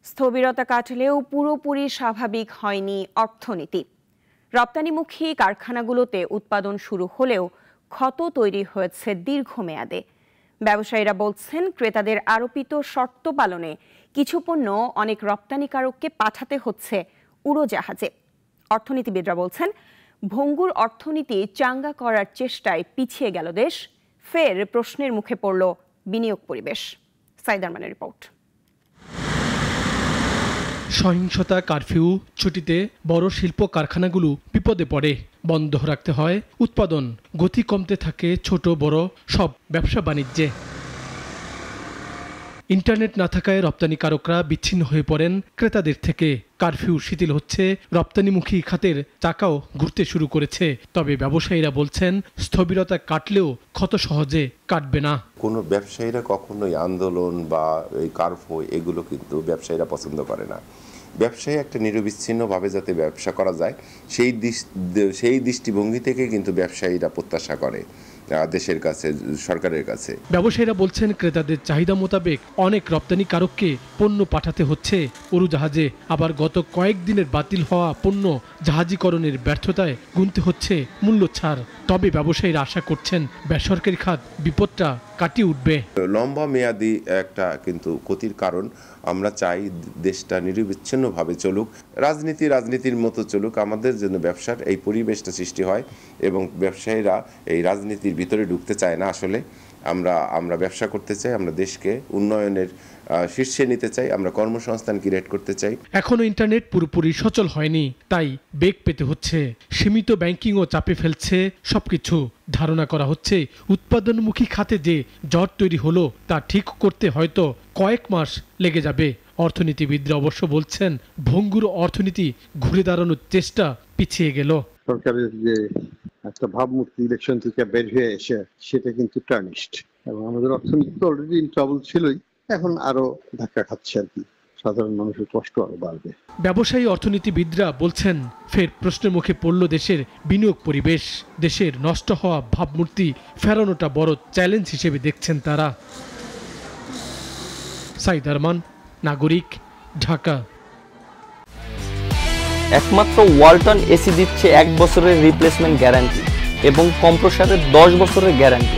স্থবিরতা কাটলেও পুরোপুরি স্বাভাবিক হয়নি অর্থনীতি। রপ্তানিমুখী কারখানাগুলোতে উৎপাদন শুরু হলেও ক্ষত তৈরি হয়েছে দীর্ঘমেয়াদে। ব্যবসায়ীরা বলছেন, ক্রেতাদের আরোপিত শর্ত পালনে কিছু পণ্য অনেক রপ্তানিকারককে পাঠাতে হচ্ছে উড়োজাহাজে। অর্থনীতিবিদরা বলছেন, ভঙ্গুর অর্থনীতি চাঙ্গা করার চেষ্টায় পিছিয়ে গেল দেশ, ফের প্রশ্নের মুখে পড়ল বিনিয়োগ পরিবেশ। সাইদ আরমানের রিপোর্ট। সহিংসতা, কারফিউ, ছুটিতে বড় শিল্প কারখানাগুলো বিপদে পড়ে। বন্ধ রাখতে হয় উৎপাদন, গতি কমতে থাকে ছোট বড় সব ব্যবসা বাণিজ্যে। ইন্টারনেট না থাকায় রপ্তানিকারকরা বিচ্ছিন্ন হয়ে পড়েন ক্রেতাদের থেকে। কারফিউ শিথিল হচ্ছে, রপ্তানিমুখী খাতের চাকাও ঘুরতে শুরু করেছে। তবে ব্যবসায়ীরা বলছেন, স্থবিরতা কাটলেও ক্ষত সহজে কাটবে না। কোনো ব্যবসায়ীরা কখনোই আন্দোলন বা এই কারফিউ এগুলো কিন্তু ব্যবসায়ীরা পছন্দ করে না। ব্যবসায়ী একটা নিরবিচ্ছিন্নভাবে যাতে ব্যবসা করা যায় সেই দৃষ্টিভঙ্গি থেকে কিন্তু ব্যবসায়ীরা প্রত্যাশা করে দেশের কাছে, সরকারের কাছে। ব্যবসায়ীরা বলছেন, ক্রেতাদের চাহিদা মোতাবেক অনেক রপ্তানিকারককে পণ্য পাঠাতে হচ্ছে উড়োজাহাজে। আবার গত কয়েকদিনের বাতিল হওয়া পণ্য জাহাজীকরণের ব্যর্থতায় গুনতে হচ্ছে মূল্য ছাড়। তবে ব্যবসায়ীরা আশা করছেন, বেসরকারি খাত বিপদটা কাটিয়ে উঠবে। লম্বা মেয়াদী একটা কিন্তু ক্ষতির কারণ। আমরা চাই দেশটা নিরবিচ্ছিন্নভাবে চলুক, রাজনীতির মতো চলুক, আমাদের জন্য ব্যবসার এই পরিবেশটা সৃষ্টি হয় এবং ব্যবসায়ীরা এই রাজনীতির ভিতরে ঢুকতে চায় না। আসলে আমরা ব্যবসা করতে চাই, আমরা দেশকে উন্নয়নের শীর্ষে নিতে চাই, আমরা কর্মসংস্থান ক্রিয়েট করতে চাই। এখনো ইন্টারনেট পুরোপুরি সচল হয়নি, তাই বেগ পেতে হচ্ছে। সীমিত ব্যাংকিংও চাপে ফেলছে সবকিছু। ধারণা করা হচ্ছে, উৎপাদনমুখী খাতে যে জট তৈরি হলো তা ঠিক করতে হয়তো কয়েক মাস লেগে যাবে। অর্থনীতিবিদরা অবশ্য বলছেন, ভঙ্গুর অর্থনীতি ঘুরে দাঁড়ানোর চেষ্টা পিছিয়ে গেল। সরকারের যে একটা ভাবমূর্তি ইলেকশন থেকে বের হয়ে এসে সেটা কিন্তু টার্নিশড, এবং আমাদের অর্থনীতি তো অলরেডি ইন ট্রাবল ছিলই, এখন আরো ধাক্কা খাচ্ছে আর কি। সাধারণ মানুষের কষ্ট আরো বাড়বে। ব্যবসায়ী অর্থনীতিবিদরা বলছেন, ফের প্রশ্নের মুখে পড়ল দেশের বিনিয়োগ পরিবেশ। দেশের নষ্ট হওয়া ভাবমূর্তি ফেরানোটা বড় চ্যালেঞ্জ হিসেবে দেখছেন তারা। সাইদ আরমান, নাগরিক, ঢাকা। একমাত্র ওয়ালটন এসি দিচ্ছে 1 বছরের রিপ্লেসমেন্ট গ্যারান্টি এবং কম্প্রেসারের 10 বছরের গ্যারান্টি।